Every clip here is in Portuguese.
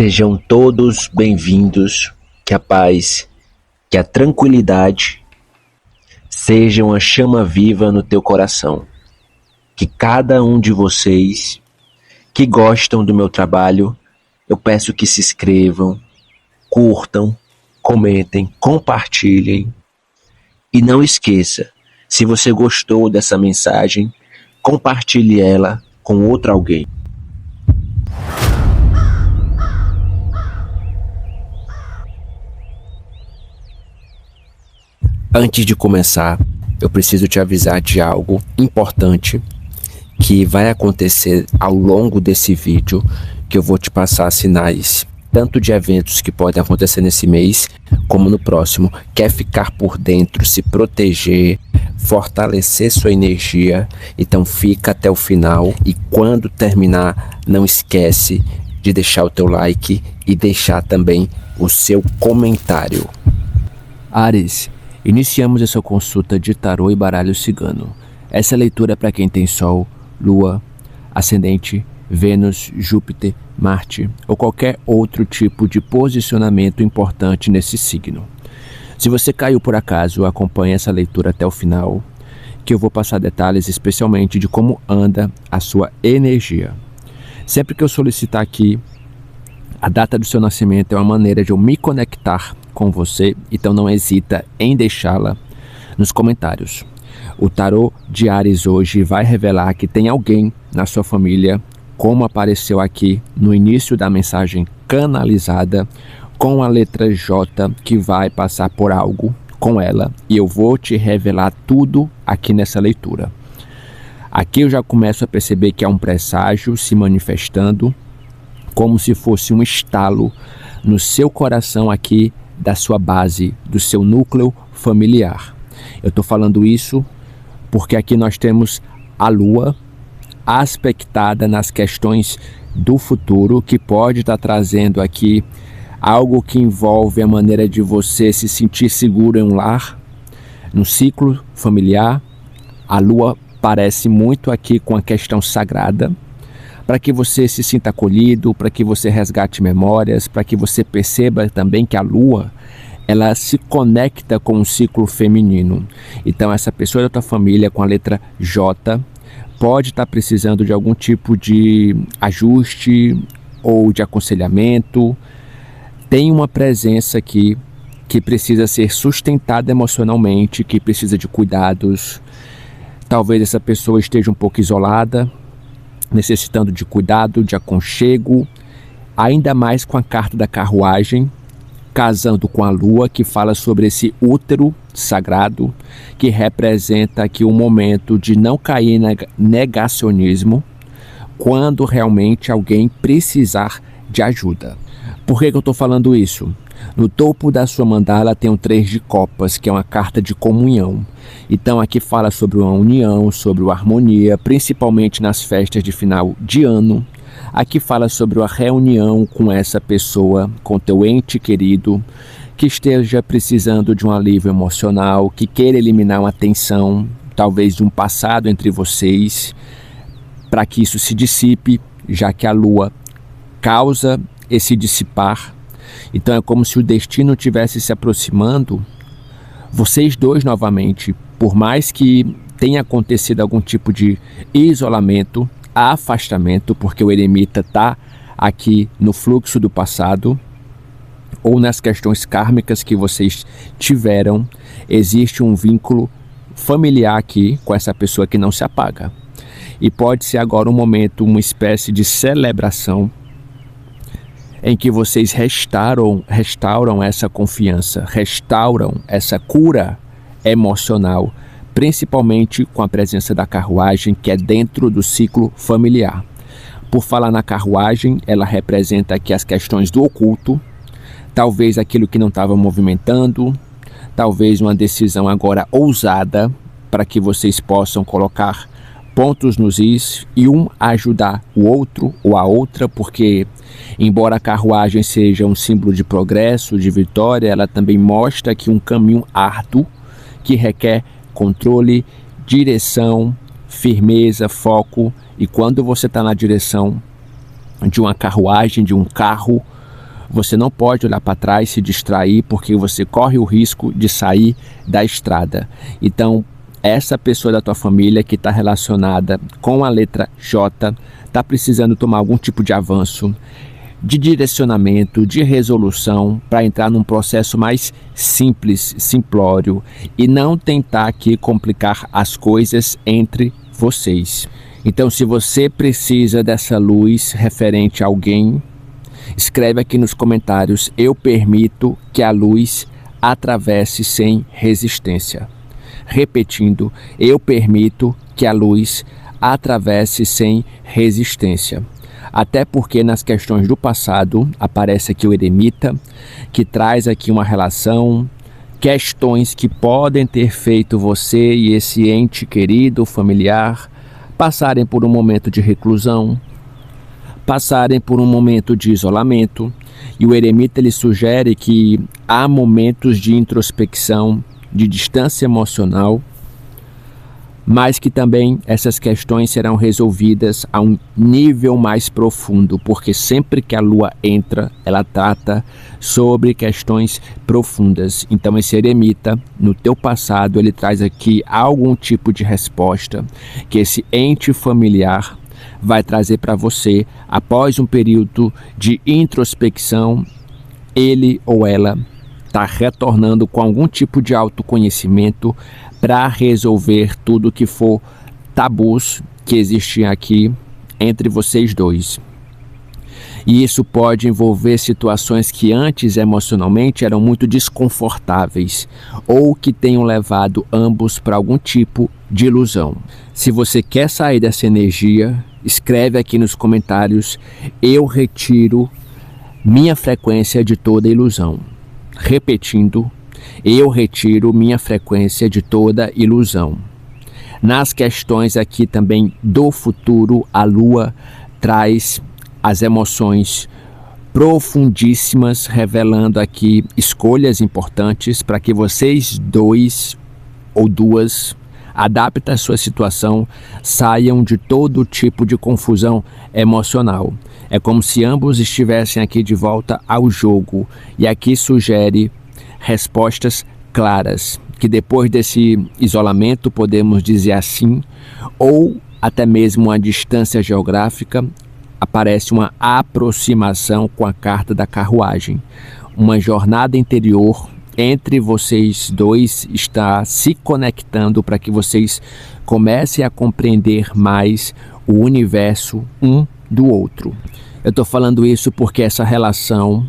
Sejam todos bem-vindos, que a paz, que a tranquilidade sejam a chama viva no teu coração. Que cada um de vocês que gostam do meu trabalho, eu peço que se inscrevam, curtam, comentem, compartilhem e não esqueça, se você gostou dessa mensagem, compartilhe ela com outro alguém. Antes de começar, eu preciso te avisar de algo importante que vai acontecer ao longo desse vídeo, que eu vou te passar sinais, tanto de eventos que podem acontecer nesse mês, como no próximo. Quer ficar por dentro, se proteger, fortalecer sua energia, então fica até o final e quando terminar, não esquece de deixar o teu like e deixar também o seu comentário. Áries, iniciamos essa consulta de tarô e baralho cigano. Essa leitura é para quem tem Sol, Lua, Ascendente, Vênus, Júpiter, Marte ou qualquer outro tipo de posicionamento importante nesse signo. Se você caiu por acaso, acompanhe essa leitura até o final, que eu vou passar detalhes especialmente de como anda a sua energia. Sempre que eu solicitar aqui a data do seu nascimento, é uma maneira de eu me conectar com você, então não hesita em deixá-la nos comentários. O tarô de Áries hoje vai revelar que tem alguém na sua família, como apareceu aqui no início da mensagem canalizada, com a letra J, que vai passar por algo com ela, e eu vou te revelar tudo aqui nessa leitura. Aqui eu já começo a perceber que há um presságio se manifestando, como se fosse um estalo no seu coração aqui, da sua base, do seu núcleo familiar. Eu estou falando isso porque aqui nós temos a Lua aspectada nas questões do futuro, que pode estar trazendo aqui algo que envolve a maneira de você se sentir seguro em um lar, no ciclo familiar. A Lua parece muito aqui com a questão sagrada, para que você se sinta acolhido, para que você resgate memórias, para que você perceba também que a Lua, ela se conecta com o ciclo feminino. Então essa pessoa da tua família com a letra J pode estar precisando de algum tipo de ajuste ou de aconselhamento. Tem uma presença aqui que precisa ser sustentada emocionalmente, que precisa de cuidados. Talvez essa pessoa esteja um pouco isolada, necessitando de cuidado, de aconchego, ainda mais com a carta da carruagem, casando com a Lua, que fala sobre esse útero sagrado, que representa aqui o momento de não cair no negacionismo, quando realmente alguém precisar de ajuda. Por que eu estou falando isso? No topo da sua mandala tem o 3 de copas, que é uma carta de comunhão. Então aqui fala sobre uma união, sobre uma harmonia, principalmente nas festas de final de ano. Aqui fala sobre uma reunião com essa pessoa, com teu ente querido, que esteja precisando de um alívio emocional, que queira eliminar uma tensão, talvez de um passado entre vocês, para que isso se dissipe, já que a Lua causa esse dissipar. Então é como se o destino estivesse se aproximando, vocês dois novamente, por mais que tenha acontecido algum tipo de isolamento, afastamento, porque o eremita está aqui no fluxo do passado, ou nas questões kármicas que vocês tiveram, existe um vínculo familiar aqui com essa pessoa que não se apaga. E pode ser agora um momento, uma espécie de celebração, em que vocês restauram essa confiança, restauram essa cura emocional, principalmente com a presença da carruagem, que é dentro do ciclo familiar. Por falar na carruagem, ela representa aqui as questões do oculto, talvez aquilo que não estava movimentando, talvez uma decisão agora ousada, para que vocês possam colocar pontos nos is e um ajudar o outro ou a outra, porque embora a carruagem seja um símbolo de progresso, de vitória, ela também mostra que um caminho árduo que requer controle, direção, firmeza, foco. E quando você está na direção de uma carruagem, de um carro, Você não pode olhar para trás, se distrair, porque você corre o risco de sair da estrada. Então, essa pessoa da tua família que está relacionada com a letra J está precisando tomar algum tipo de avanço, de direcionamento, de resolução, para entrar num processo mais simples, simplório, e não tentar aqui complicar as coisas entre vocês. Então, se você precisa dessa luz referente a alguém, escreve aqui nos comentários: eu permito que a luz atravesse sem resistência. Repetindo, eu permito que a luz atravesse sem resistência. Até porque nas questões do passado aparece aqui o eremita, que traz aqui uma relação, questões que podem ter feito você e esse ente querido, familiar, passarem por um momento de reclusão, passarem por um momento de isolamento. E o eremita ele sugere que há momentos de introspecção, de distância emocional, mas que também essas questões serão resolvidas a um nível mais profundo, porque sempre que a lua entra, ela trata sobre questões profundas. Então esse eremita, no teu passado, ele traz aqui algum tipo de resposta que esse ente familiar vai trazer para você após um período de introspecção. Ele ou ela está retornando com algum tipo de autoconhecimento para resolver tudo que for tabus que existem aqui entre vocês dois. E isso pode envolver situações que antes emocionalmente eram muito desconfortáveis ou que tenham levado ambos para algum tipo de ilusão. Se você quer sair dessa energia, escreve aqui nos comentários: eu retiro minha frequência de toda ilusão. Repetindo, eu retiro minha frequência de toda ilusão. Nas questões aqui também do futuro, a lua traz as emoções profundíssimas, revelando aqui escolhas importantes para que vocês dois ou duas adaptem a sua situação, saiam de todo tipo de confusão emocional. É como se ambos estivessem aqui de volta ao jogo. E aqui sugere respostas claras, que depois desse isolamento, podemos dizer assim, ou até mesmo uma distância geográfica, aparece uma aproximação com a carta da carruagem. Uma jornada interior entre vocês dois está se conectando para que vocês comecem a compreender mais o universo um do outro. Eu estou falando isso porque essa relação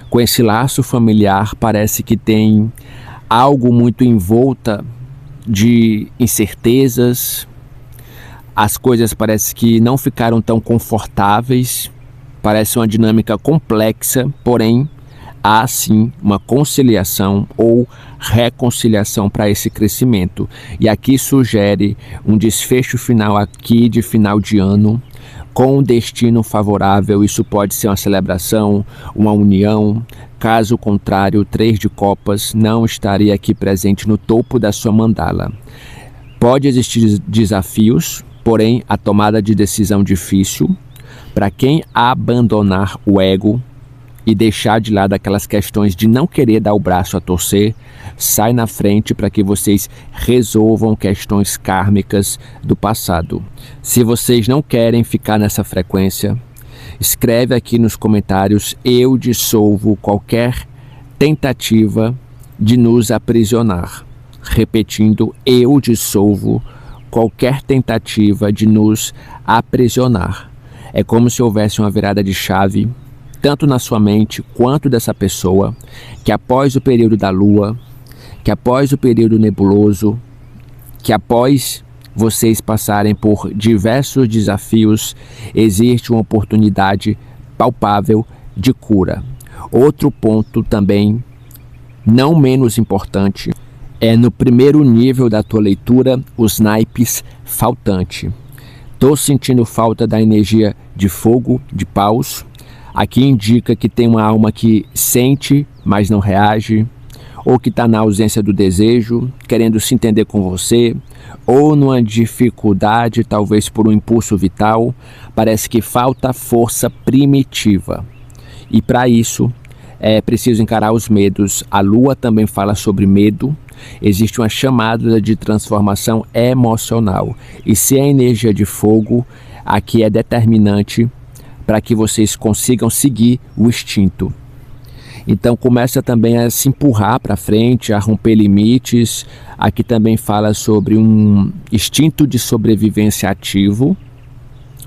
com esse laço familiar parece que tem algo muito envolta de incertezas. As coisas parecem que não ficaram tão confortáveis, parece uma dinâmica complexa, porém há sim uma conciliação ou reconciliação para esse crescimento. E aqui sugere um desfecho final aqui de final de ano, com um destino favorável. Isso pode ser uma celebração, uma união. Caso contrário, o 3 de copas não estaria aqui presente no topo da sua mandala. Pode existir desafios, porém a tomada de decisão difícil. Para quem abandonar o ego e deixar de lado aquelas questões de não querer dar o braço a torcer, sai na frente para que vocês resolvam questões kármicas do passado. Se vocês não querem ficar nessa frequência, escreve aqui nos comentários: eu dissolvo qualquer tentativa de nos aprisionar. Repetindo, eu dissolvo qualquer tentativa de nos aprisionar. É como se houvesse uma virada de chave, tanto na sua mente quanto dessa pessoa, que após o período da lua, que após o período nebuloso, que após vocês passarem por diversos desafios, existe uma oportunidade palpável de cura. Outro ponto também, não menos importante, é no primeiro nível da tua leitura, os naipes faltante. Estou sentindo falta da energia de fogo, de paus. Aqui indica que tem uma alma que sente, mas não reage, ou que está na ausência do desejo, querendo se entender com você, ou numa dificuldade, talvez por um impulso vital. Parece que falta força primitiva. E para isso, é preciso encarar os medos. A lua também fala sobre medo. Existe uma chamada de transformação emocional. E se a energia de fogo aqui é determinante para que vocês consigam seguir o instinto. Então começa também a se empurrar para frente, a romper limites. Aqui também fala sobre um instinto de sobrevivência ativo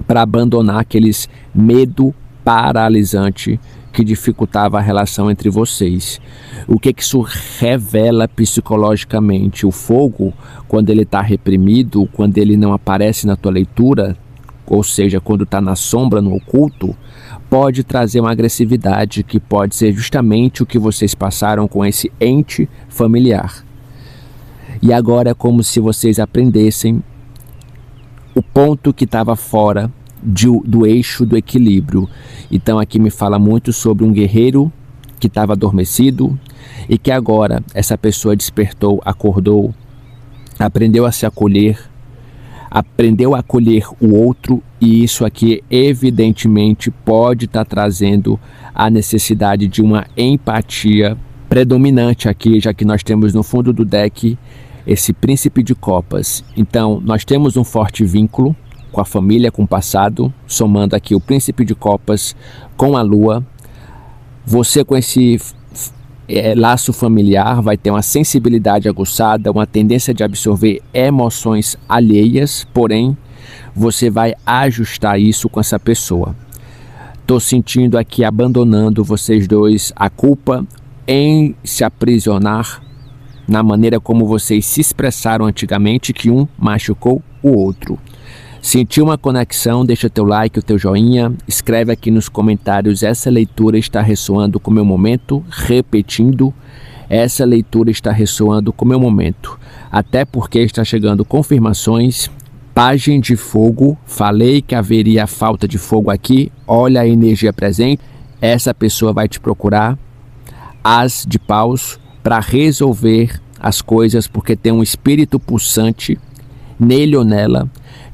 para abandonar aqueles medo paralisante que dificultava a relação entre vocês. O que isso revela psicologicamente? O fogo, quando ele está reprimido, quando ele não aparece na tua leitura, ou seja, quando está na sombra, no oculto, pode trazer uma agressividade que pode ser justamente o que vocês passaram com esse ente familiar. E agora é como se vocês aprendessem o ponto que estava fora do eixo do equilíbrio. Então aqui me fala muito sobre um guerreiro que estava adormecido e que agora essa pessoa despertou, acordou, aprendeu a se acolher, aprendeu a acolher o outro, e isso aqui evidentemente pode estar trazendo a necessidade de uma empatia predominante aqui, já que nós temos no fundo do deck esse príncipe de copas. Então nós temos um forte vínculo com a família, com o passado, somando aqui o príncipe de copas com a lua. Você com esse laço familiar vai ter uma sensibilidade aguçada, uma tendência de absorver emoções alheias, porém você vai ajustar isso com essa pessoa. Estou sentindo aqui, abandonando vocês dois, a culpa em se aprisionar na maneira como vocês se expressaram antigamente, que um machucou o outro. Sentiu uma conexão? Deixa teu like, o teu joinha, escreve aqui nos comentários: essa leitura está ressoando com o meu momento. Repetindo, essa leitura está ressoando com o meu momento. Até porque está chegando confirmações. Pagem de fogo, falei que haveria falta de fogo aqui, olha a energia presente. Essa pessoa vai te procurar. As de paus, para resolver as coisas, porque tem um espírito pulsante nele ou nela,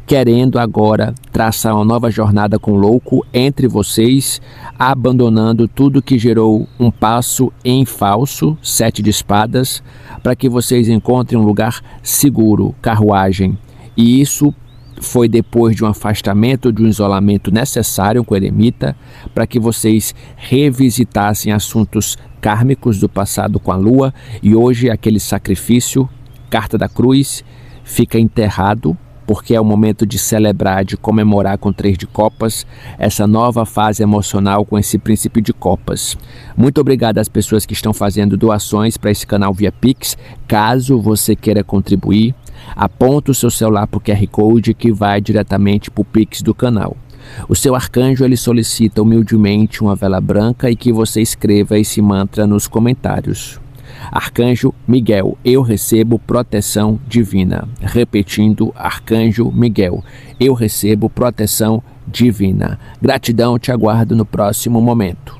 querendo agora traçar uma nova jornada com o louco entre vocês, abandonando tudo que gerou um passo em falso, 7 de espadas, para que vocês encontrem um lugar seguro, carruagem. E isso foi depois de um afastamento, de um isolamento necessário com o eremita, para que vocês revisitassem assuntos kármicos do passado com a lua, e hoje aquele sacrifício, carta da cruz, fica enterrado, porque é o momento de celebrar, de comemorar com 3 de copas, essa nova fase emocional com esse príncipe de copas. Muito obrigado às pessoas que estão fazendo doações para esse canal via Pix. Caso você queira contribuir, aponta o seu celular para o QR Code que vai diretamente para o Pix do canal. O seu arcanjo ele solicita humildemente uma vela branca e que você escreva esse mantra nos comentários. Arcanjo Miguel, eu recebo proteção divina. Repetindo, Arcanjo Miguel, eu recebo proteção divina. Gratidão, te aguardo no próximo momento.